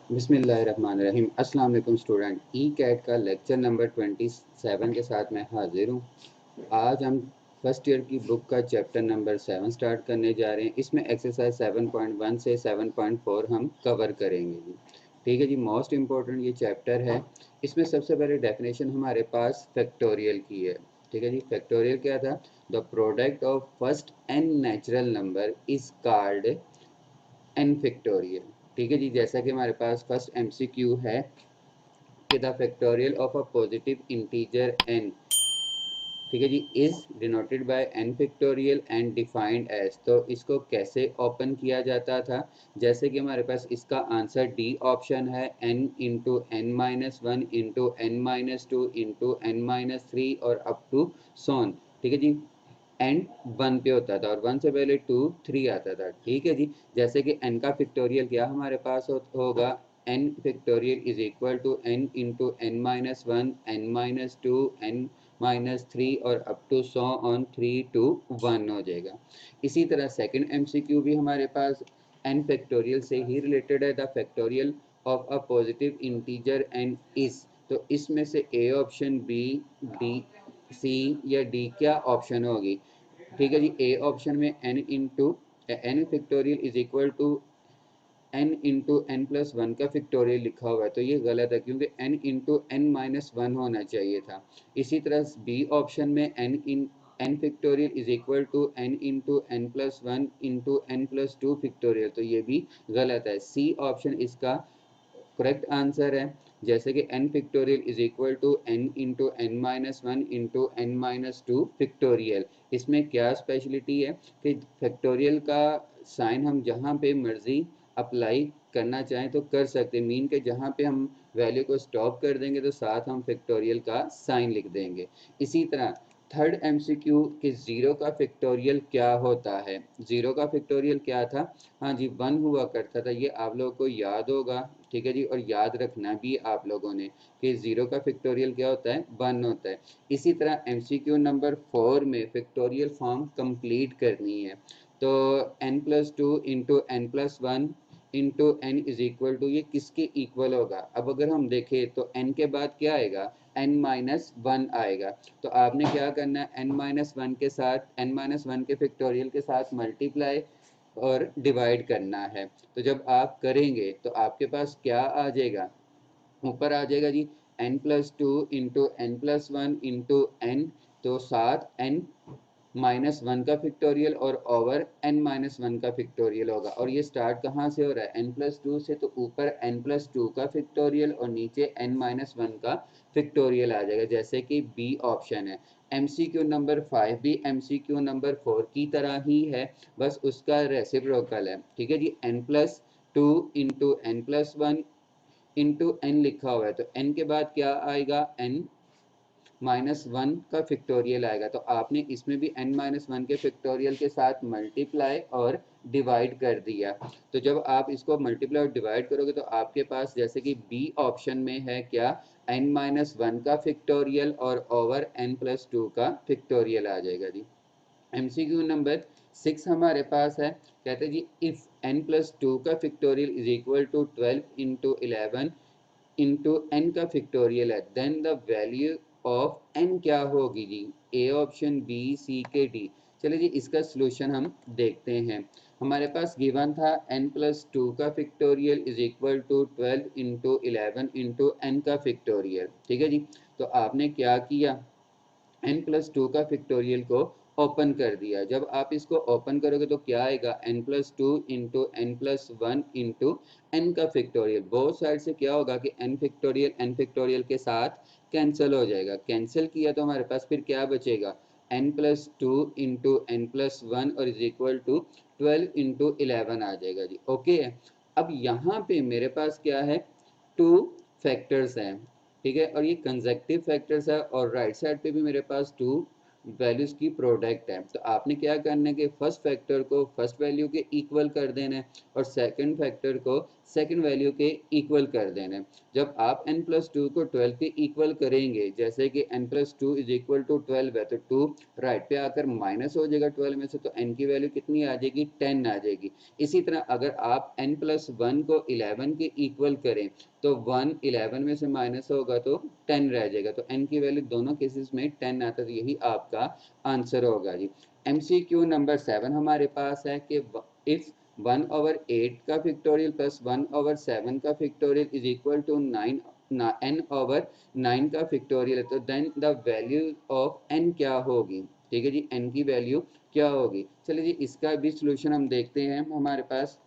बिस्मिल्लाहिर्रहमानिर्रहीम। अस्सलाम वालेकुम स्टूडेंट। ई कैट का लेक्चर नंबर 27 के साथ मैं हाजिर हूँ। आज हम फर्स्ट ईयर की बुक का चैप्टर नंबर 7 स्टार्ट करने जा रहे हैं। इसमें एक्सरसाइज 7.1 से 7.4 हम कवर करेंगे जी। ठीक है जी, मोस्ट इम्पोर्टेंट ये चैप्टर है। इसमें सबसे पहले डेफिनेशन हमारे पास फैक्टोरियल की है। ठीक है जी, फैक्टोरियल क्या था? The product of first n natural number is called n factorial. ठीक है जी, जैसा कि हमारे पास फर्स्ट एमसीक्यू है कि the factorial of a positive integer N, ठीक है जी, is denoted by N factorial and defined as. तो इसको कैसे ओपन किया जाता था? जैसे कि हमारे पास इसका आंसर डी ऑप्शन है, n into N minus one into N minus two into N minus three और अप टू सोन। ठीक है जी, एंड वन पे होता था और वन से पहले टू थ्री आता था। ठीक है जी, जैसे कि एन का फैक्टोरियल क्या हमारे पास होगा, N factorial is equal to N into N minus one N minus two N minus three और up to so on three two one हो जाएगा। इसी तरह सेकंड एमसीक्यू भी हमारे पास एन फैक्टोरियल से ही रिलेटेड है। The factorial of a positive integer n is, तो इसमें से A option, B, D, C या डी क्या ऑप्शन होगी? ठीक है जी, ए ऑप्शन में n into n factorial is equal to N into n plus one का फैक्टोरियल लिखा हुआ है, तो ये गलत है क्योंकि n into N minus one होना चाहिए था। इसी तरह बी ऑप्शन में N factorial is equal to N into n plus one into n plus two factorial, तो ये भी गलत है। सी ऑप्शन इसका करेक्ट आंसर है। जैसे कि n factorial is equal to n into N minus one into N minus two factorial. इसमें क्या स्पेशलिटी है कि फैक्टोरियल का साइन हम जहाँ पे मर्जी अप्लाई करना चाहें तो कर सकते हैं। मीन के जहाँ पे हम वैल्यू को स्टॉप कर देंगे तो साथ हम फैक्टोरियल का साइन लिख देंगे। इसी तरह थर्ड एमसीक्यू कि जीरो का फैक्टोरियल क्या होता है? जीरो का फैक्टोरियल क्या था? हाँ जी, वन हुआ करता था, ये आप लोगों को याद होगा। ठीक है जी, और याद रखना भी आप लोगों ने कि जीरो का फैक्टोरियल क्या होता है? वन होता है। इसी तरह एमसीक्यू नंबर 4 में फैक्टोरियल फॉर्म कंप्लीट करनी है, तो n plus two into n plus one into n is equal to, ये किसके इक्वल होगा? अब अगर हम देखें तो n के बाद क्या आएगा? n माइनस वन आएगा। तो आपने क्या करना है, n माइनस वन के साथ n माइनस वन के फैक्टोरियल के साथ मल्टीप्लाई और डिवाइड करना है। तो जब आप करेंगे तो आपके पास क्या आ जाएगा? ऊपर आ जाएगा जी n plus two into n plus one into n, तो साथ n माइनस वन का फैक्टोरियल और ओवर n माइनस वन का फैक्टोरियल होगा। और ये स्टार्ट कहाँ से हो रहा है? n प्लस टू से, तो ऊपर n प्लस टू का फैक्टोरियल और नीचे n माइनस वन का फैक्टोरियल आ जाएगा, जैसे कि बी ऑप्शन है। एमसीक्यू नंबर 5 भी एमसीक्यू नंबर 4 की तरह ही है, बस उसका रेसिप्रोकल है। ठीक है जी, n plus two into n plus one into n लिखा हुआ है, तो n के बाद क्या आएगा? n माइनस वन का फैक्टोरियल आएगा। तो आपने इसमें भी n माइनस वन के फैक्टोरियल के साथ मल्टीप्लाई और डिवाइड कर दिया। तो जब आप इसको मल्टीप्लाई और डिवाइड करोगे तो आपके पास जैसे कि बी ऑप्शन में है क्या? n माइनस वन का फैक्टोरियल और ओवर n प्लस टू का फैक्टोरियल आ जाएगा जी। एमसीक्यू नंबर 6 हमारे पास है, कहते हैं जी इफ n प्लस टू का factorial is equal to 12 into 11 into n का फैक्टोरियल है, then the value of n क्या होगी जी? ए ऑप्शन, बी, सी के डी। चलिए जी, इसका सोल्यूशन हम देखते हैं। हमारे पास गिवन था n प्लस टू का factorial is equal to 12 into 11 into n का फैक्टोरियल। ठीक है जी, तो आपने क्या किया? n प्लस टू का फैक्टोरियल को ओपन कर दिया। जब आप इसको ओपन करोगे तो क्या आएगा? n plus two into n plus one into n का फैक्टोरियल। बोथ साइड से क्या होगा कि n फैक्टोरियल के साथ कैंसिल हो जाएगा। कैंसिल किया तो हमारे पास फिर क्या बचेगा? n plus two into n plus one और इज इक्वल टू 12 इंटू 11 आ जाएगा जी। ओके, अब यहाँ पे मेरे पास क्या है? टू फैक्टर्स हैं। ठीक है, और ये कंजक्टिव फैक्टर्स है और राइट साइड पे भी मेरे पास टू वैल्यूज की प्रोडक्ट है। तो आपने क्या करना है कि फर्स्ट फैक्टर को फर्स्ट वैल्यू के इक्वल कर देना है और सेकंड फैक्टर को सेकंड वैल्यू के इक्वल कर देना है। जब आप n+2 को 12 के इक्वल करेंगे, जैसे कि n+2 इज इक्वल टू 12 है, तो 2 राइट पे आकर माइनस हो जाएगा 12 में से, तो n की वैल्यू कितनी आ जाएगी, 10 आ जाएगी। इसी तरह अगर आप n+1 को 11 के इक्वल करें तो 1 11 में से माइनस होगा तो 10 रह जाएगा, तो n की वैल्यू दोनों केसेस में 10 आता है, तो यही आपका आंसर होगा जी। MCQ नंबर 7 हमारे पास है कि इफ 1/8 का फैक्टोरियल प्लस 1/7 का factorial is equal to 9 n/9 का फैक्टोरियल है, तो then the value of n क्या होगी। ठीक है जी, n की वैल्यू क्या होगी। चलिए जी, इसका भी सॉल्यूशन हम देखते हैं। हमारे पास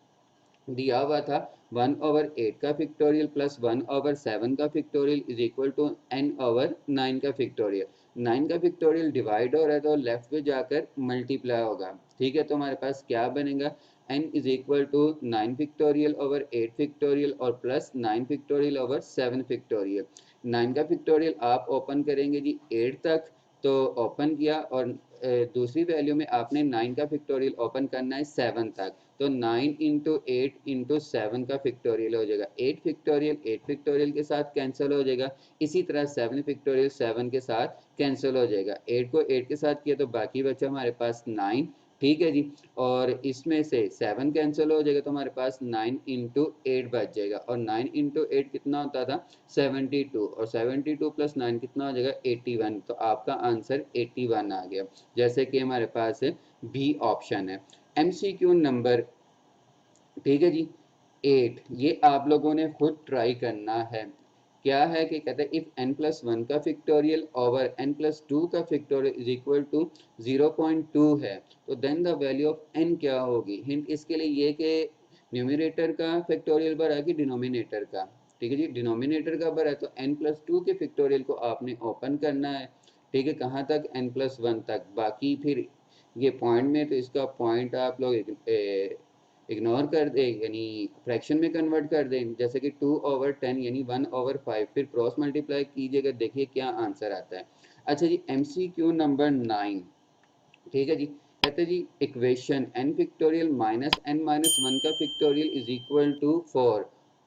दिया हुआ था 1/8 का फैक्टोरियल प्लस 1/7 का factorial is equal to n/9 का फैक्टोरियल। 9 का फैक्टोरियल डिवाइड हो रहा है तो लेफ्ट पे जाकर मल्टीप्लाई होगा। ठीक है, तो हमारे पास क्या बनेगा, n is equal to 9 factorial over 8 factorial और प्लस 9 फैक्टोरियल ओवर 7 फैक्टोरियल। 9 का फैक्टोरियल आप ओपन करेंगे जी 8 तक, तो ओपन किया, और दूसरी वैल्यू में आपने 9 का फैक्टोरियल ओपन करना है 7 तक, तो 9 इंटू 8 इंटू 7 का फैक्टोरियल हो जाएगा। 8 फैक्टोरियल के साथ कैंसिल हो जाएगा, इसी तरह 7 फैक्टोरियल 7 के साथ कैंसिल हो जाएगा। 8 को 8 के साथ किया तो बाकी बचा हमारे पास 9। ठीक है जी, और इसमें से 7 कैंसिल हो जाएगा तो हमारे पास 9 इंटू 8 बच जाएगा, और 9 इंटू 8 कितना होता था 72, और 72 प्लस 9 कितना हो जाएगा 81, तो आपका आंसर 81 आ गया, जैसे कि हमारे पास बी ऑप्शन है। MCQ नंबर, ठीक है जी, 8, ये आप लोगों ने खुद ट्राई करना है। क्या है कि कहते हैं इफ n+1 का फैक्टोरियल ओवर n+2 का फैक्टोरियल इज इक्वल टू 0.2 है, तो then the value of n क्या होगी। हिंट इसके लिए ये कि न्यूमरेटर का फैक्टोरियल बड़ा है कि डिनोमिनेटर का। ठीक है जी, डिनोमिनेटर का बड़ा है तो n+2 के फैक्टोरियल को आपने ओपन करना है। ठीक है, कहाँ तक, n+1 तक, बाकी फिर ये पॉइंट में तो इसका पॉइंट आप लोग इग्नोर कर दे, यानी फ्रैक्शन में कन्वर्ट कर दें, जैसे कि 2/10 यानी 1/5, फिर क्रॉस मल्टीप्लाई कीजिएगा, देखिए क्या आंसर आता है। अच्छा जी, MCQ नंबर 9, ठीक है जी, कहते हैं जी equation n factorial minus n minus 1 का factorial is equal to 4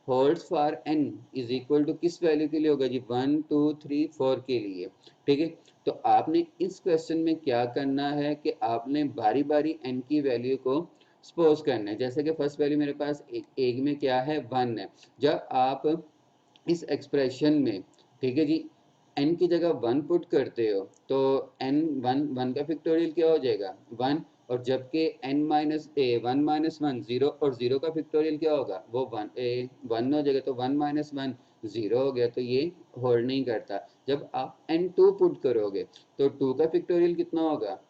holds for n is equal to किस वैल्यू के लिए होगा जी, 1 2 3 4 के लिए। ठीक है, तो आपने इस क्वेश्चन में क्या करना है कि आपने बारी बारी n की वैल्यू को सपोज करना है। जैसे कि फर्स्ट वैल्यू मेरे पास एक में क्या है 1 है, जब आप इस एक्सप्रेशन में, ठीक है जी, n की जगह 1 पुट करते हो तो n 1 का फैक्टोरियल क्या हो जाएगा 1, और जबकि n माइनस 1 0, और 0 का फैक्टोरियल क्या होगा वो 1 हो जाएगा, तो 1 माइनस 1 0 हो गया, तो ये होल्ड नहीं करता। जब आप n2 पुट करोगे तो 2 का फैक्टोरियल कितना होगा,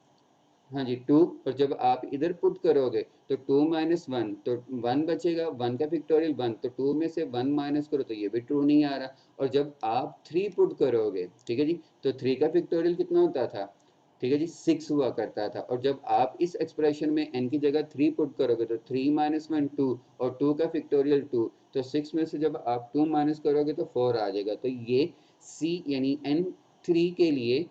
हाँ जी 2, और जब आप इधर पुट करोगे तो 2 माइनस 1, तो 1 बचेगा, 1 का फैक्टोरियल 1, तो 2 में से 1 माइनस करो तो ये भी ट्रू नहीं आ रहा। और जब आप 3 पुट करोगे, ठीक है जी, तो 3 का फैक्टोरियल कितना होता था, ठीक है जी 6 हुआ करता था, और जब आप इस एक्सप्रेशन में n की जगह 3 पुट करोगे तो 3 माइनस 1 2, और 2 का फैक्टोरियल 2, तो 6 में से जब आप 2 माइनस करोगे तो 4 आ जाएगा, तो ये C यानी n3 के लिए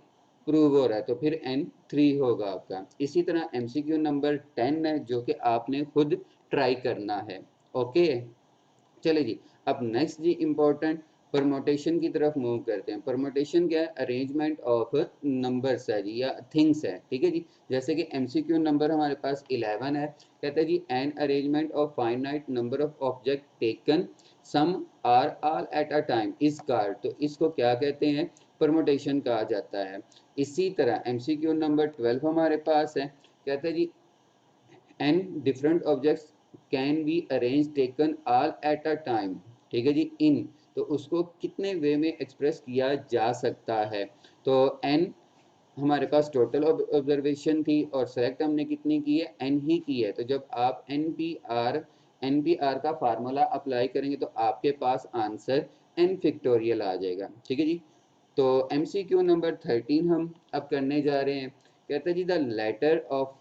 प्रूव हो रहा है, तो फिर n3 होगा आपका। इसी तरह MCQ नंबर 10 है जो कि आपने खुद ट्राई करना है। ओके, चलिए जी, अब नेक्स्ट जी इम्पोर्टेंट परमोटेशन की तरफ मूव करते हैं। परमोटेशन क्या है, अरेंजमेंट ऑफ नंबर्स है जी, या थिंग्स है। ठीक है जी, जैसे कि MCQ नंबर हमारे पास 11 है, कहते हैं जी N arrangement of finite number of object taken some or all at a time is called, तो इसको क्या कहते हैं, परमोटेशन कहा जाता है। इसी तरह MCQ नंबर 12 हमारे पास है, कहते हैं जी N different objects can be arrange taken all at a time, ठीक है जी, इन, तो उसको कितने वे में एक्सप्रेस किया जा सकता है। तो एन हमारे पास टोटल ऑब्जर्वेशन थी और सेलेक्ट हमने कितनी की है, एन ही की है, तो जब आप एन पी आर का फार्मूला अप्लाई करेंगे तो आपके पास आंसर एन फैक्टोरियल आ जाएगा। ठीक है जी, तो MCQ नंबर 13 हम अब करने जा रहे हैं। कहते हैं जी the letter of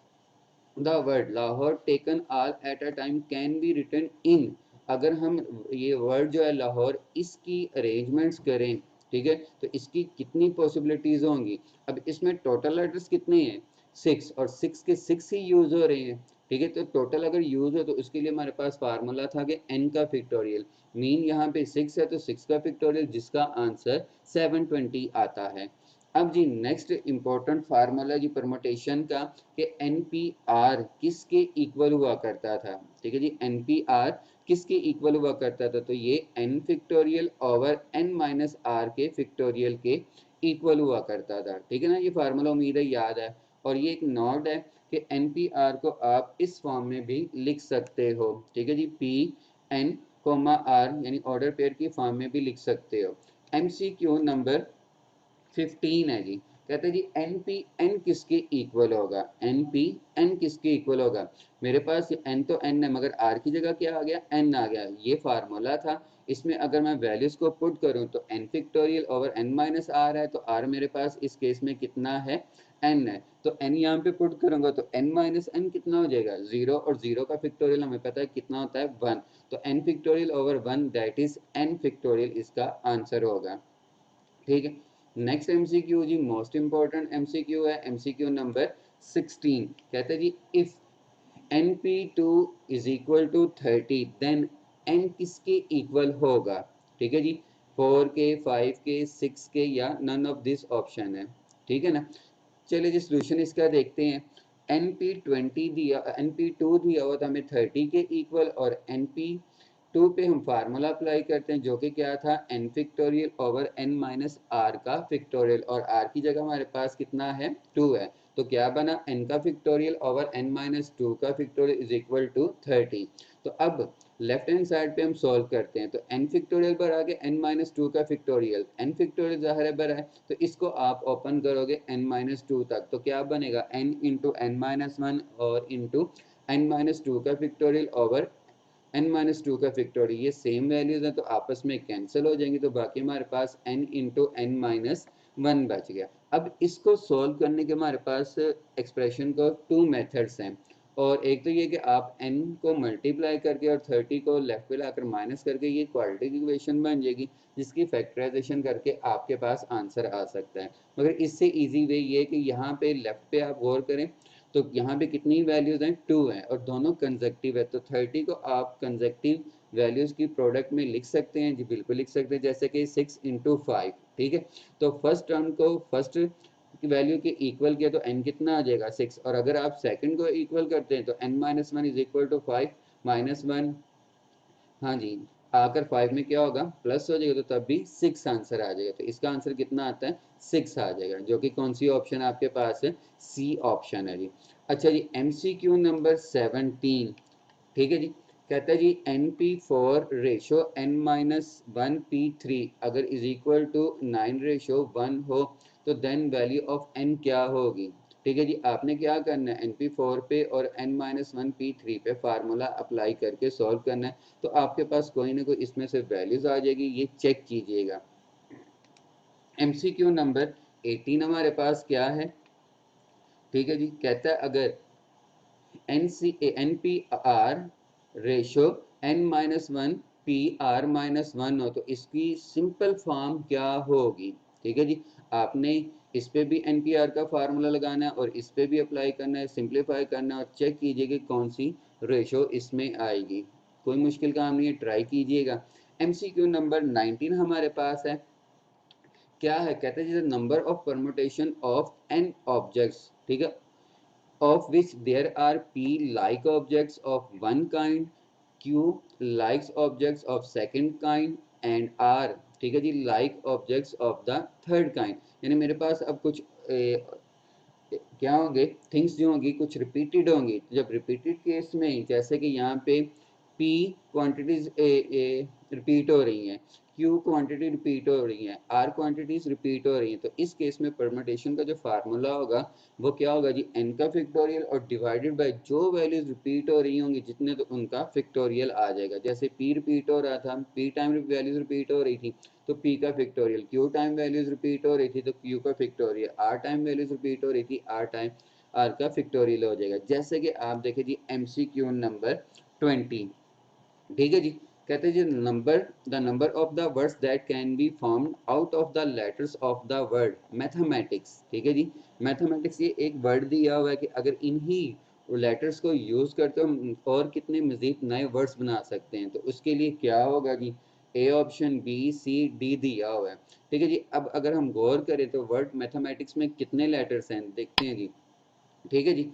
the word Lahore taken all at a time can be written in, अगर हम ये वर्ड जो है लाहौर इसकी अरेंजमेंट्स करें, ठीक है, तो इसकी कितनी पॉसिबिलिटीज होंगी। अब इसमें टोटल लेटर्स कितने हैं 6, और 6 के 6 ही यूज हो रहे हैं। ठीक है। तो टोटल अगर यूज हो तो उसके लिए हमारे पास फार्मूला था कि n का फैक्टोरियल, मीन यहाँ पे 6 है तो 6 का फैक्टोरियल, जिसका आंसर 720 आता है। अब जी नेक्स्ट इंपॉर्टेंट फार्मूला जी परमुटेशन का, कि NPR किसके इक्वल हुआ करता था। ठीक है जी, NPR किसके इक्वल हुआ करता था, तो ये n factorial over n minus r के फैक्टोरियल के इक्वल हुआ करता था। ठीक है ना, ये फार्मूला उम्मीद है याद है। और ये एक नोट है कि NPR को आप इस फॉर्म में भी लिख सकते हो। ठीक है जी, P N, R यानी ऑर्डर पेयर की फॉर्म में भी लिख सकते हो। MCQ नंबर 15 है जी। कहते हैं जी एन पी एन किसके इक्वल होगा, एन पी एन किसके इक्वल होगा। मेरे पास एन तो एन है मगर आर की जगह क्या आ गया, एन आ गया। ये फार्मूला था, इसमें अगर मैं वैल्यूज को पुट करूं तो N factorial over n minus r है, तो आर मेरे पास इस केस में कितना है, एन है। तो एन यहाँ पे पुट करूंगा तो एन माइनस एन कितना हो जाएगा, जीरो, और जीरो का फिक्टोरियल हमें पता है कितना होता है, वन। तो N factorial over one that is N factorial इसका आंसर होगा। ठीक है। नेक्स्ट एमसीक्यू जी मोस्ट इंपॉर्टेंट एमसीक्यू है, एमसीक्यू नंबर 16। कहते हैं जी if np2 is equal to 30 then n किसके इक्वल होगा। ठीक है जी, 4 के, 5 के, 6 के, या नन ऑफ दिस ऑप्शन है। ठीक है ना। चलिए जी सोल्यूशन इसका देखते हैं। NP2 दिया हुआ था हमें 30 के इक्वल, और NP2 पे हम फार्मूला अप्लाई करते हैं जो कि क्या था, n factorial over n minus r का फिक्टोरियल, और r की जगह हमारे पास कितना है, 2 है। तो क्या बना, n का फिक्टोरियल ओवर n माइनस 2 का फिक्टोरियल इज इक्वल टू 30। तो अब लेफ्ट हैंड साइड पे हम सॉल्व करते हैं, तो n फिक्टोरियल पर आगे n माइनस 2 का फिक्टोरियल, n फिक्टोरियल ज़ाहिर है बड़ा है, तो इसको आप ओपन करोगे n माइनस 2 तक, तो क्या बनेगा, n into N minus one और इंटू एन माइनस 2 का फिक्टोरियल ओवर n माइनस 2 का फैक्टोरियल। ये सेम वैल्यूज हैं तो आपस में कैंसिल हो जाएंगे, तो बाकी हमारे पास n into N minus one बच गया। अब इसको सॉल्व करने के हमारे पास एक्सप्रेशन को टू मेथड्स हैं, और एक तो ये कि आप n को मल्टीप्लाई करके और 30 को लेफ्ट पे लाकर माइनस करके ये क्वाड्रेटिक इक्वेशन बन जाएगी, जिसकी फैक्टराइजेशन करके आपके पास आंसर आ सकता है। मगर इससे इजी वे ये कि यहाँ पे लेफ्ट पे आप गौर करें, तो यहाँ पे कितनी वैल्यूज हैं, 2 हैं, और दोनों कंजक्टिव है, तो 30 को आप कंजक्टिव वैल्यूज की प्रोडक्ट में लिख सकते हैं जी, बिल्कुल लिख सकते हैं, जैसे कि 6 इंटू 5। ठीक है, तो फर्स्ट टर्म को फर्स्ट वैल्यू के इक्वल किया तो n कितना आ जाएगा, 6, और अगर आप सेकंड को इक्वल करते हैं तो n minus one is equal to 5 minus one, हाँ जी, आकर 5 में क्या होगा, प्लस हो जाएगा, तो तब भी 6 आंसर आ जाएगा। तो इसका आंसर कितना आता है, 6 आ जाएगा, जो कि कौन सी ऑप्शन आपके पास है, सी ऑप्शन है जी। अच्छा जी, MCQ नंबर 17। ठीक है जी, कहता है जी NP4 ratio n minus one P3 अगर इज इक्वल टू 9 रेशो 1 हो, तो देन वैल्यू ऑफ n क्या होगी। ठीक है जी, आपने क्या करना है, NP4 पे और n माइनस वन P3 पे फार्मूला अप्लाई करके सॉल्व करना है, तो आपके पास कोई ना कोई इसमें से वैल्यूज आ जाएगी, ये चेक कीजिएगा। MCQ नंबर 18 हमारे पास क्या है। ठीक है जी, कहता है अगर NPR ratio n minus one P R minus one हो, तो इसकी सिंपल फॉर्म क्या होगी। ठीक है जी, आपने इस पे भी NPR का फार्मूला लगाना है और इस पे भी अप्लाई करना है, सिंप्लीफाई करना है, और चेक कीजिए कि कौन सी रेशो इसमें आएगी। कोई मुश्किल काम नहीं है, ट्राई कीजिएगा। MCQ नंबर 19 हमारे पास है, क्या है, कहते हैं number of permutation of n objects, ठीक है, of which there are p like objects of one kind, q likes objects of second kind, and r, ठीक है जी, like objects of the third kind। यानी मेरे पास अब कुछ क्या होंगे, थिंग्स जो होंगी कुछ रिपीटेड होंगी। जब रिपीटेड केस में, जैसे कि यहाँ पे p क्वांटिटीज रिपीट हो रही हैं, q क्वांटिटी रिपीट हो रही हैं, r क्वांटिटीज रिपीट हो रही हैं, तो इस केस में परमुटेशन का जो फार्मूला होगा वो क्या होगा जी, n का फैक्टोरियल और डिवाइडेड बाय जो वैल्यूज रिपीट हो रही होंगी जितने, तो उनका फैक्टोरियल आ जाएगा। जैसे p रिपीट हो रहा था, p टाइम वैल्यूज रिपीट हो रही थी, तो p का factorial, q time values repeat हो रही थी तो q का factorial, r time values repeat हो रही थी, r टाइम r का फैक्टोरियल हो जाएगा। जैसे कि आप देखें जी MCQ नंबर 20। ठीक है जी, कहते हैं जी the number of the words that can be formed out of the letters of the word mathematics. ठीक है जी, मैथमेटिक्स ये एक वर्ड दिया हुआ है कि अगर इन्हीं लेटर्स को यूज़ करते हो और कितने मज़ीद नए वर्ड्स बना सकते हैं। तो उसके लिए क्या होगा जी, A option B C D दिया हुआ है। ठीक है जी, अब अगर हम गौर करें तो वर्ड मैथमेटिक्स में कितने लेटर्स हैं देखते हैं जी। ठीक है जी,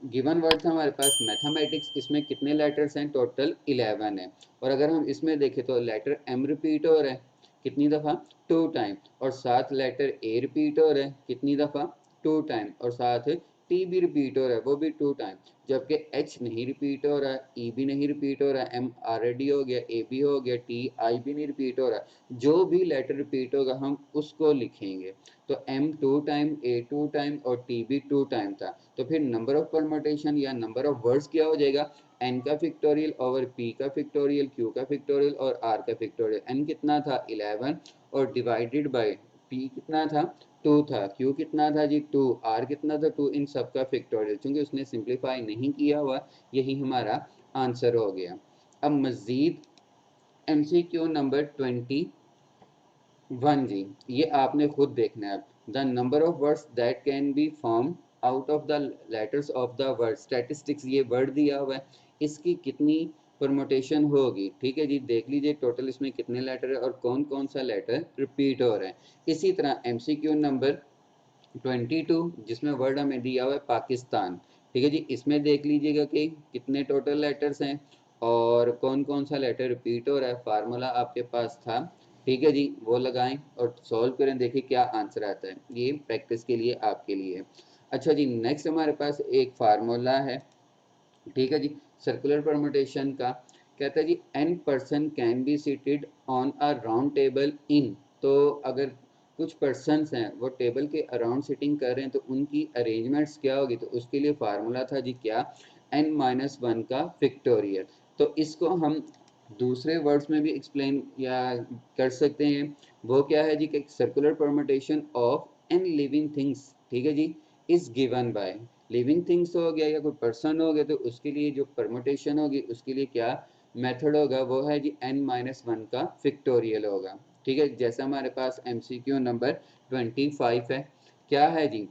गिवन वर्ड था हमारे पास मैथमेटिक्स, इसमें कितने लेटर्स हैं, टोटल 11 है। और अगर हम इसमें देखें तो लेटर एम रिपीट हो रहा है कितनी दफ़ा, 2 टाइम, और साथ लेटर ए रिपीट हो रहा है कितनी दफ़ा, 2 टाइम, और साथ टी भी रिपीट हो रहा है वो भी 2 टाइम, जबकि एच नहीं रिपीट हो रहा है, ई भी नहीं रिपीट हो रहा है, एम ऑलरेडी हो गया, ए भी हो गया, टी आई भी नहीं रिपीट हो रहा है। जो भी लेटर रिपीट होगा हम उसको लिखेंगे। तो एम 2 टाइम, ए 2 टाइम और टी भी 2 टाइम था। तो फिर नंबर ऑफ परमुटेशन या नंबर ऑफ वर्ड्स क्या हो जाएगा, एन का फिक्टोरियल ओवर पी का फिक्टोरियल, क्यू का फिक्टोरियल और आर का फिक्टोरियल। एन कितना था 11 और डिवाइडेड बाय पी कितना था 2 था, क्यू कितना था जी 2, आर कितना था 2, इन सब का फिक्टोरियल। चूंकि उसने सिंप्लीफाई नहीं किया हुआ, यही हमारा आंसर हो गया। अब मजीद एमसीक्यू नंबर 21 जी, ये आपने खुद देखना है। The number of words that can B form out of the letters of the word, statistics ये वर्ड दिया हुआ है, इसकी कितनी परमुटेशन होगी। ठीक है जी, देख लीजिए टोटल इसमें कितने लेटर है और कौन कौन सा लेटर रिपीट हो रहा है। इसी तरह एमसीक्यू नंबर 22 जिसमें वर्ड हमें दिया हुआ है पाकिस्तान। ठीक है जी, इसमें देख लीजिएगा कि कितने टोटल लेटर्स हैं और कौन कौन सा लेटर रिपीट हो रहा है। फार्मूला आपके पास था, ठीक है जी, वो लगाएं और सॉल्व करें, देखिए क्या आंसर आता है। ये प्रैक्टिस के लिए आपके लिए। अच्छा जी, नेक्स्ट हमारे पास एक फार्मूला है, ठीक है जी, सर्कुलर परमुटेशन का। कहता है जी N person can be seated on a round table in. तो अगर कुछ पर्सन्स हैं वो टेबल के अराउंड सिटिंग कर रहे हैं तो उनकी अरेंजमेंट्स क्या होगी। तो उसके लिए फार्मूला था जी क्या, n-1 का फिक्टोरियल। तो इसको हम दूसरे वर्ड्स में भी एक्सप्लेन या कर सकते हैं। वो क्या है जी कि circular permutation of N living things, ठीक है जी, is given by, living things हो गया या कोई पर्सन हो गया तो उसके लिए जो परमुटेशन होगी उसके लिए क्या मेथड होगा, वो है जी n-1 का फिक्टोरियल होगा। ठीक है, जैसा हमारे पास एमसीक्यू नंबर 25 है, क्या है जी,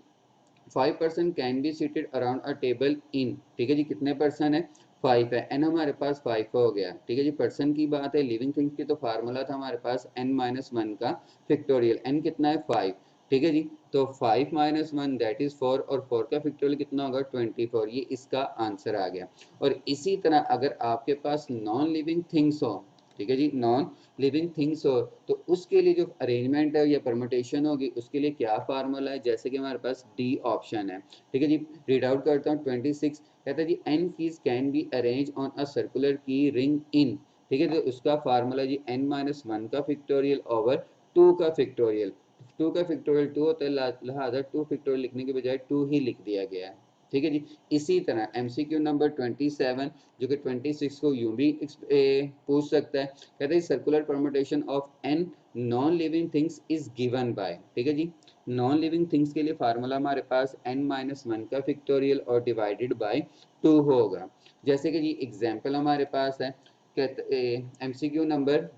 5 person can be seated around a table इन। ठीक है जी, कितने पर्सन है, 5 है, एन हमारे पास 5 हो गया। ठीक है जी, पर्सन की बात है, लिविंग थिंग्स की तो फार्मूला था हमारे पास n-1 का फिक्टोरियल, n कितना है 5। ठीक है जी, तो 5-1 दैट इज 4 और 4 का फिक्टोरियल कितना होगा 24, ये इसका आंसर आ गया। और इसी तरह अगर आपके पास नॉन लिविंग थिंग्स हो, ठीक है जी, नॉन लिविंग थिंग्स हो तो उसके लिए जो अरेंजमेंट है या परमुटेशन होगी उसके लिए क्या फार्मूला है, जैसे कि हमारे पास डी ऑप्शन है। ठीक है जी, रीड आउट करता हूँ 26, कहता है जी N keys can be arrange on a circular key ring in. ठीक है, तो उसका फार्मूला जी n-1 का फिक्टोरियल ओवर 2 का फिक्टोरियल। 2 का फिक्टोरियल 2 होता है, लिहाजा 2 फिक्टोरियल लिखने के बजाय 2 ही लिख दिया गया है। ठीक है जी, इसी तरह एमसीक्यू नंबर 27 जो कि 26 को यूं भी पूछ सकता है, कहते हैं circular permutation of n non living things is given by. ठीक है जी, नॉन लिविंग थिंग्स के लिए फार्मूला हमारे पास n-1 का फिक्टोरियल और डिवाइडेड बाय 2 होगा। जैसे कि जी एग्जांपल हमारे पास है, कहते एमसीक्यू नंबर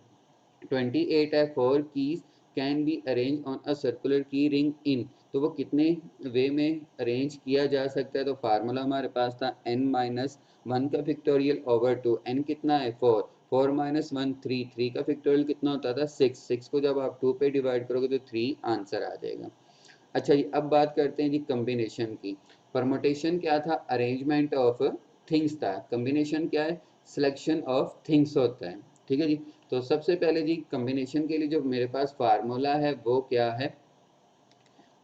28 है, 4 keys can be arrange on a circular key ring इन। तो वो कितने वे में अरेंज किया जा सकता है, तो फार्मूला हमारे पास था n-1 का फिक्टोरियल ओवर 2, n कितना है 4, 4-1 3, 3 का फिक्टोरियल कितना होता था 6, 6 को जब आप 2 पे डिवाइड करोगे तो 3 आंसर आ जाएगा। अच्छा जी, अब बात करते हैं जी कम्बिनेशन की। परमुटेशन क्या था, अरेंजमेंट ऑफ थिंग्स था, कम्बिनेशन क्या है, सिलेक्शन ऑफ थिंग्स होता है। ठीक है जी, तो सबसे पहले जी कम्बिनेशन के लिए जो मेरे पास फार्मूला है वो क्या है,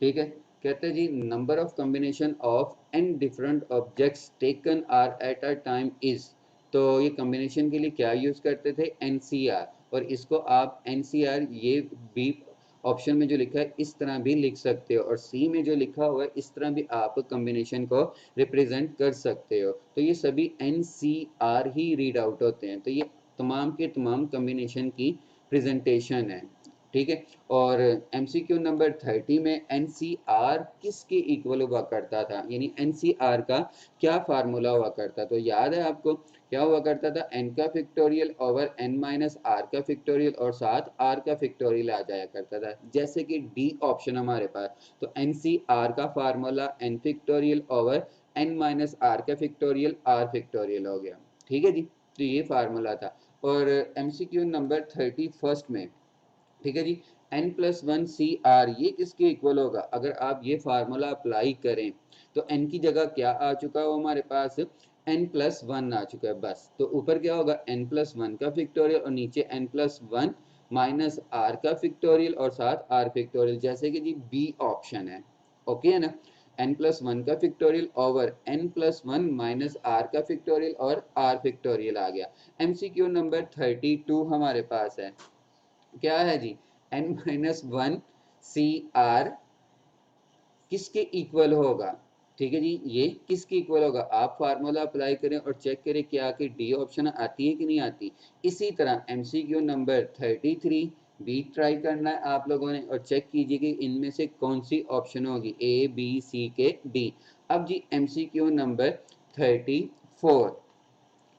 ठीक है, कहते हैं जी number of combination of N different objects taken R at a time is. तो ये कॉम्बिनेशन के लिए क्या यूज करते थे, एनसीआर, और इसको आप एनसीआर ये बी ऑप्शन में जो लिखा है इस तरह भी लिख सकते हो और सी में जो लिखा हुआ है इस तरह भी आप कॉम्बिनेशन को रिप्रेजेंट कर सकते हो। तो ये सभी एनसीआर ही रीड आउट होते हैं, तो ये तमाम के तमाम कॉम्बिनेशन की प्रेजेंटेशन है। ठीक है, और एमसीक्यू नंबर 30 में एनसीआर किसके इक्वल हुआ करता था, यानी एनसीआर का क्या फार्मूला हुआ करता, तो याद है आपको क्या हुआ करता था, एन का फिक्टोरियल ओवर n-r का फिक्टोरियल और साथ r का फिक्टोरियल आ जाया करता था, जैसे कि डी ऑप्शन हमारे पास। तो एनसीआर का formula n factorial over n minus r का फैक्टोरियल आर फैक्टोरियल हो गया। ठीक है जी, तो ये फार्मूला था। और एमसीक्यू नंबर 31 में, ठीक है जी, n plus one C r ये किसके इक्वल होगा? अगर आप ये फार्मूला अप्लाई करें तो n की जगह क्या आ चुका है हमारे पास? n प्लस वन आ चुका है बस। तो ऊपर क्या होगा? n प्लस वन का फैक्टोरियल और नीचे n plus one minus r का फैक्टोरियल और साथ आर फैक्टोरियल, जैसे कि जी बी ऑप्शन है। ओके है ना? n प्लस वन का factorial over n plus one minus r का फैक्टोरियल और आर फैक्टोरियल आ गया। एमसीक्यू नंबर 32 हमारे पास है, क्या है जी? n minus one C r किसके इक्वल होगा? ठीक है जी, ये किसके इक्वल होगा? आप फार्मूला अप्लाई करें और चेक करें क्या कि डी ऑप्शन आती है कि नहीं आती। इसी तरह एमसीक्यू नंबर 33 भी ट्राई करना है आप लोगों ने और चेक कीजिए कि इनमें से कौन सी ऑप्शन होगी, ए बी सी के डी। अब जी एमसीक्यू नंबर 34,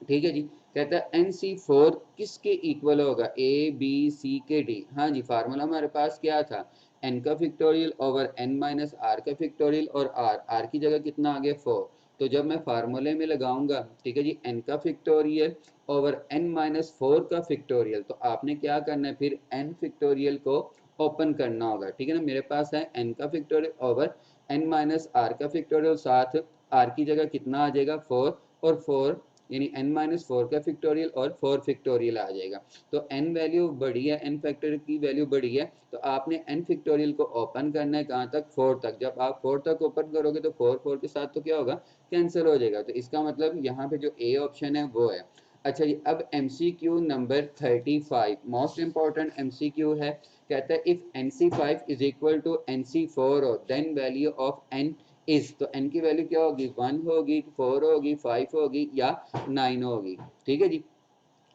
ठीक है जी, कहता है NC4 किसके इक्वल होगा? ए बी सी के डी। हाँ जी, फार्मूला हमारे पास क्या था? n का factorial over n minus r का फैक्टोरियल और r की जगह कितना आ गया? 4। तो जब मैं फार्मूले में लगाऊंगा, ठीक है जी, n का फैक्टोरियल ओवर n माइनस 4 का फैक्टोरियल, तो आपने क्या करना है फिर? n फैक्टोरियल को ओपन करना होगा। ठीक है ना? मेरे पास है n का factorial over n minus r का फैक्टोरियल, साथ r की जगह कितना आ जाएगा? 4, और 4 यानी n माइनस फोर का फैक्टोरियल और 4 फैक्टोरियल आ जाएगा। तो n वैल्यू बड़ी है, n फैक्टर की वैल्यू बड़ी है, तो आपने n फैक्टोरियल को ओपन करना है कहाँ तक? 4 तक। जब आप 4 तक ओपन करोगे तो 4 4 के साथ तो क्या होगा? कैंसिल हो जाएगा। तो इसका मतलब यहाँ पे जो ए ऑप्शन है वो है। अच्छा जी, अब MCQ number 35 most important MCQ है। कहता है if NC5 is equal to NC4 हो then value of n is, तो n की वैल्यू क्या होगी? 1 होगी, 4 होगी, 5 होगी या 9 होगी। ठीक है जी,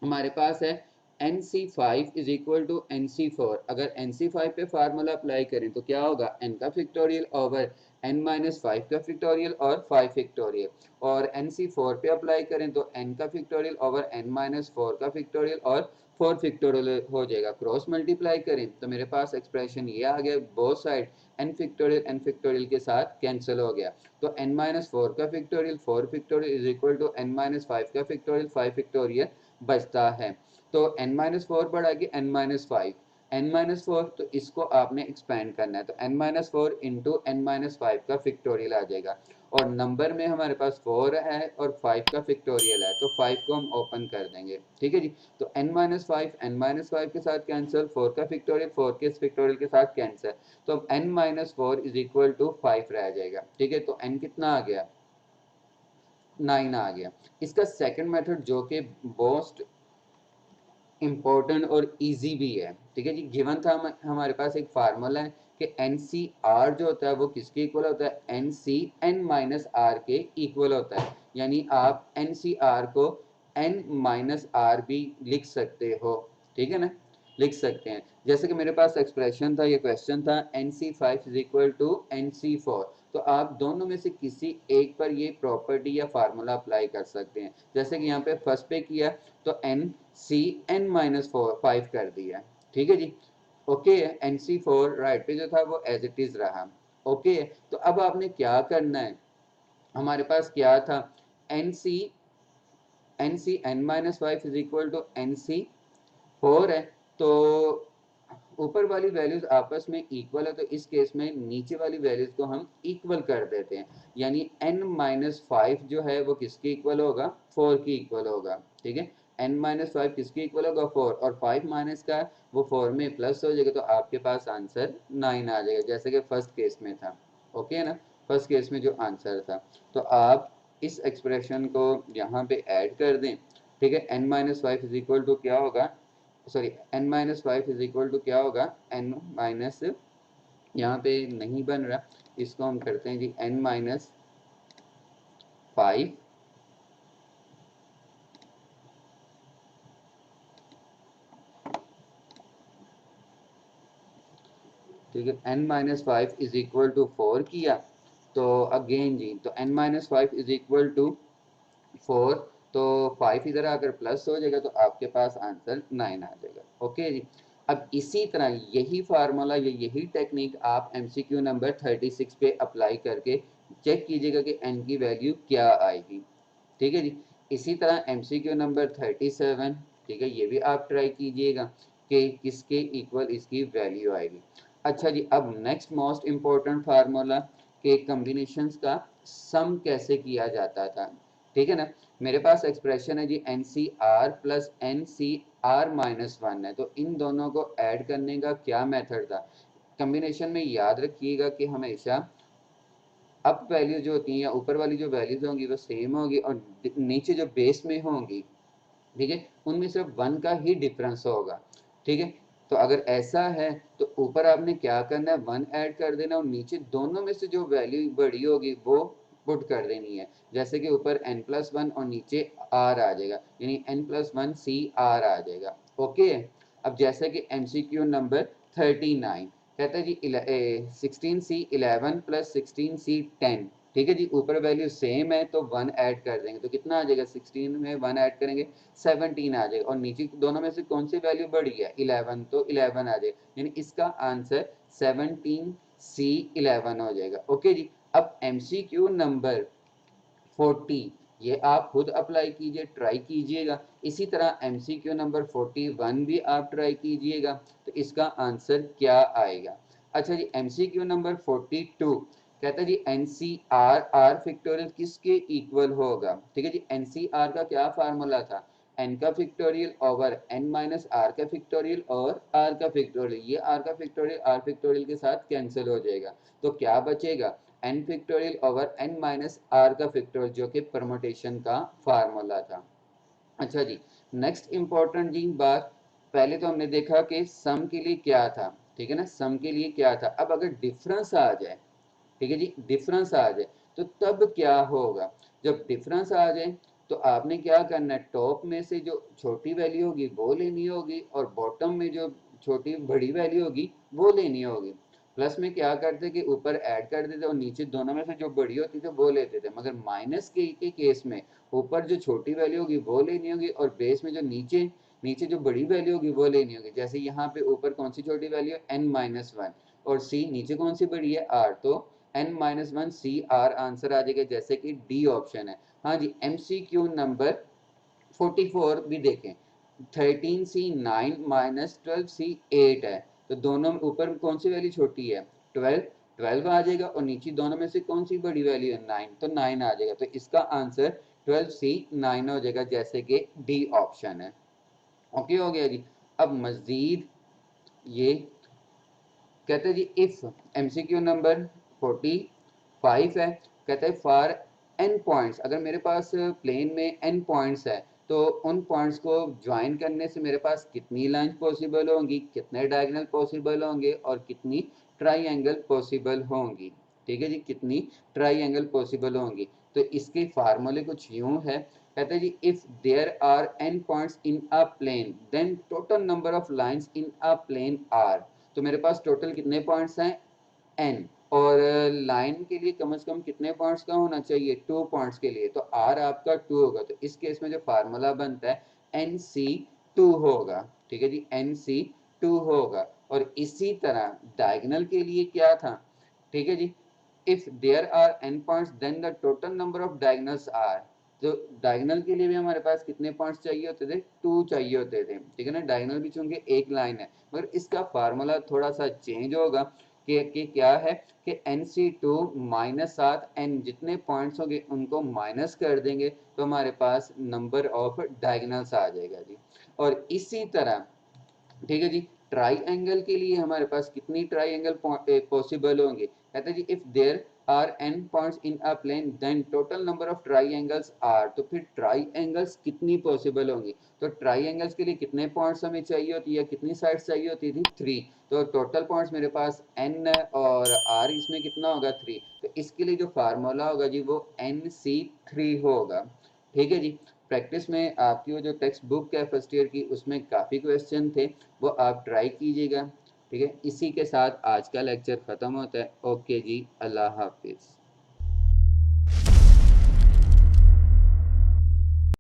हमारे पास है NC5 is equal to NC4। अगर NC5 पे फार्मूला अप्लाई करें तो क्या होगा? n का factorial over n minus five का फैक्टोरियल और 5 फैक्टोरियल, और NC4 पे अप्लाई करें तो n का factorial over n minus four का फैक्टोरियल और 4 फैक्टोरियल हो जाएगा। क्रॉस मल्टीप्लाई करें तो मेरे पास एक्सप्रेशन ये आ गया, बोथ साइड n फैक्टोरियल के साथ कैंसिल हो गया। तो n माइनस फोर का factorial 4 factorial is equal to n minus five का फैक्टोरियल 5 फैक्टोरियल बचता है। तो n माइनस फोर बढ़ा के n minus five, n minus four, तो इसको आपने एक्सपेंड करना है, तो n minus four into n minus five का फैक्टोरियल आ जाएगा। और नंबर में हमारे पास 4 है और 5 का फैक्टोरियल है, तो 5 को हम ओपन कर देंगे। ठीक है जी, तो n minus five n minus five के साथ कैंसिल, 4 का फैक्टोरियल 4 के फैक्टोरियल के साथ कैंसिल, तो अब n minus four is equal to 5 रह जाएगा। ठीक है, तो n कितना आ गया? 9 आ गया। इसका सेकंड मेथड जो कि मोस्ट इम्पोर्टेंट और इजी भी है, ठीक है जी, गिवन था हमारे पास एक फार्मूला है कि NCR जो होता है वो किसके इक्वल होता है? NC n माइनस आर के इक्वल होता है। यानी आप NCR को n माइनस आर भी लिख सकते हो। ठीक है ना? लिख सकते हैं। जैसे कि मेरे पास एक्सप्रेशन था, ये क्वेश्चन था NC5 is equal to NC4, तो आप दोनों में से किसी एक पर ये प्रॉपर्टी या फार्मूला अप्लाई कर सकते हैं। जैसे कि यहाँ पे फर्स्ट पे किया तो n C n minus four five कर दिया। ठीक है जी, ओके है, एन सी फोर राइट पे जो था वो एज इट इज रहा। ओके है, तो अब आपने क्या करना है? हमारे पास क्या था? N C n minus five is equal to n C four है, तो ऊपर वाली वैल्यूज आपस में इक्वल है, तो इस केस में नीचे वाली वैल्यूज को हम इक्वल कर देते हैं। यानी n माइनस फाइव जो है वो किसके इक्वल होगा? 4 की इक्वल होगा। ठीक है, n माइनस फाइव किसके इक्वल होगा? 4, और 5 माइनस का वो 4 में प्लस हो जाएगा, तो आपके पास आंसर 9 आ जाएगा, जैसे कि फर्स्ट केस में था। ओके है ना? फर्स्ट केस में जो आंसर था, तो आप इस एक्सप्रेशन को यहाँ पे ऐड कर दें। ठीक है, n minus five is equal to क्या होगा? Sorry, n minus five is equal to क्या होगा? n माइनस, यहाँ पे नहीं बन रहा, इसको हम करते हैं जी n माइनस फाइव, ठीक है, n minus five is equal to 4 किया, तो अगेन जी, तो n minus five is equal to 4, तो 5 इधर आकर प्लस हो जाएगा, तो आपके पास आंसर 9 आ जाएगा। ओके जी, अब इसी तरह यही फार्मूला या यही टेक्निक आप MCQ नंबर 36 पे अप्लाई करके चेक कीजिएगा कि n की वैल्यू क्या आएगी। ठीक है जी। इसी तरह MCQ नंबर 37, ठीक है, ये भी आप ट्राई कीजिएगा कि किसके इक्वल इसकी वैल्यू आएगी। अच्छा जी, अब नेक्स्ट मोस्ट इम्पोर्टेंट फार्मूला के कॉम्बिनेशंस का सम कैसे किया जाता था। ठीक है ना, मेरे पास एक्सप्रेशन है जी NCR प्लस NCR माइनस 1 है, तो इन दोनों को ऐड करने का क्या मेथड था। कॉम्बिनेशन में याद रखिएगा कि हमेशा अप वैल्यू जो होती है या ऊपर वाली जो वैल्यूज होंगी वो सेम होगी और नीचे जो बेस में होंगी, ठीक है, उनमें सिर्फ 1 का ही डिफरेंस होगा। ठीक है, तो अगर ऐसा है तो ऊपर आपने क्या करना है, 1 ऐड कर देना और नीचे दोनों में से जो वैल्यू बड़ी होगी वो पुट कर देनी है। जैसे कि ऊपर n+1 और नीचे r आ जाएगा, यानी n+1 CR आ जाएगा। ओके, अब जैसे कि MCQ नंबर 39 कहता है जी 16C11 प्लस 16C10, ठीक है जी, ऊपर वैल्यू सेम है तो 1 ऐड कर देंगे तो कितना आ जाएगा, 16 में 1 ऐड करेंगे 17 आ जाएगा और नीचे दोनों में से कौन सी वैल्यू बड़ी है, 11, तो 11 आ जाएगा, यानी इसका आंसर 17C11 हो जाएगा। ओके जी, अब MCQ नंबर 40 ये आप खुद अप्लाई कीजिए, ट्राई कीजिएगा। इसी तरह MCQ नंबर 41 भी आप ट्राई कीजिएगा, तो इसका आंसर क्या आएगा। अच्छा जी, MCQ नंबर 42 कहता है जी NCR R फैक्टोरियल किसके इक्वल होगा। ठीक है जी, NCR का क्या फार्मूला था, n का factorial over n minus r का फैक्टोरियल और r का फैक्टोरियल, ये r का फैक्टोरियल r फैक्टोरियल के साथ कैंसिल हो जाएगा, तो क्या बचेगा, n factorial over n minus r का फैक्टोरियल, जो कि परमुटेशन का फार्मूला था। अच्छा जी, नेक्स्ट इंपॉर्टेंट जी बात, पहले तो हमने देखा कि सम के लिए क्या था, ठीक है ना, सम के लिए क्या था। अब अगर डिफरेंस आ जाए, ठीक है जी, डिफरेंस आ जाए तो तब क्या होगा। जब डिफरेंस आ जाए तो आपने क्या करना है, टॉप में से जो छोटी वैल्यू होगी वो लेनी होगी और बॉटम में जो छोटी बड़ी वैल्यू होगी वो लेनी होगी। प्लस में क्या करते कि ऊपर ऐड कर देते और नीचे दोनों में से जो बड़ी होती थी वो लेते थे, मगर माइनस के केस में ऊपर जो छोटी वैल्यू होगी वो लेनी होगी और बेस में जो नीचे नीचे जो बड़ी वैल्यू होगी वो लेनी होगी। जैसे यहाँ पे ऊपर कौन सी छोटी वैल्यू है, n-1 और c नीचे कौन सी बड़ी है, r, तो n-1 CR आंसर आ जाएगा, जैसे कि डी ऑप्शन है। हाँ जी, MCQ नंबर 44 भी देखें, 13C9 माइनस 12C8 है, तो दोनों ऊपर कौन सी वैल्यू छोटी है, 12 आ जाएगा और नीचे दोनों में से कौन सी बड़ी वैल्यू है, 9, तो 9 आ जाएगा, तो इसका आंसर 12C9 हो जाएगा, जैसे कि डी ऑप्शन है। ओके हो गया जी। अब मजीद ये कहते हैं जी इफ MCQ नंबर 45 है, कहते हैं फॉर n पॉइंट्स, अगर मेरे पास प्लेन में n पॉइंट्स है तो उन पॉइंट्स को ज्वाइन करने से मेरे पास कितनी लाइन पॉसिबल होंगी, कितने डायगोनल पॉसिबल होंगे और कितनी ट्राइंगल पॉसिबल होंगी। ठीक है जी, कितनी ट्राइंगल पॉसिबल होंगी। तो इसके फार्मूले कुछ यूं है, कहते हैं जी if there are n points in a plane then total number of lines in a plane are, तो मेरे पास टोटल कितने पॉइंट्स हैं, n, और लाइन के लिए कम से कम कितने पॉइंट्स का होना चाहिए, 2 पॉइंट्स के लिए, तो r आपका 2 होगा, तो इस केस में जो फार्मूला बनता है NC2 होगा। ठीक है जी, NC2 होगा। और इसी तरह डायगोनल के लिए क्या था, ठीक है जी, if there are n points then the total number of diagonals are, तो डायगोनल के लिए भी हमारे पास कितने पॉइंट्स चाहिए होते थे, 2 चाहिए होते थे। ठीक है ना, डायगोनल भी चूंकि एक लाइन है, मगर इसका फार्मूला थोड़ा सा चेंज होगा कि क्या है कि NC2 माइनस 7 n, जितने पॉइंट्स होंगे उनको माइनस कर देंगे तो हमारे पास नंबर ऑफ डायगोनल्स आ जाएगा जी। और इसी तरह ठीक है जी, ट्राइंगल के लिए हमारे पास कितनी ट्राइंगल पॉसिबल होंगे, कहते हैं जी if there are n points in a plane then total number of triangles are, तो फिर ट्राइंगल्स कितनी पॉसिबल होंगी, तो ट्राइंगल्स के लिए कितने पॉइंट्स हमें चाहिए होती है, कितनी साइड्स चाहिए होती थी, 3, तो टोटल पॉइंट्स मेरे पास n है और r इसमें कितना होगा, 3, तो इसके लिए जो फार्मूला होगा जी वो NC3 होगा। ठीक है जी, प्रैक्टिस में आपकी वो जो टेक्स्ट बुक है फर्स्ट ईयर की उसमें काफ़ी क्वेश्चन थे, वो आप ट्राई कीजिएगा। ठीक है, इसी के साथ आज का लेक्चर ख़त्म होता है। ओके जी, अल्लाह हाफिज़।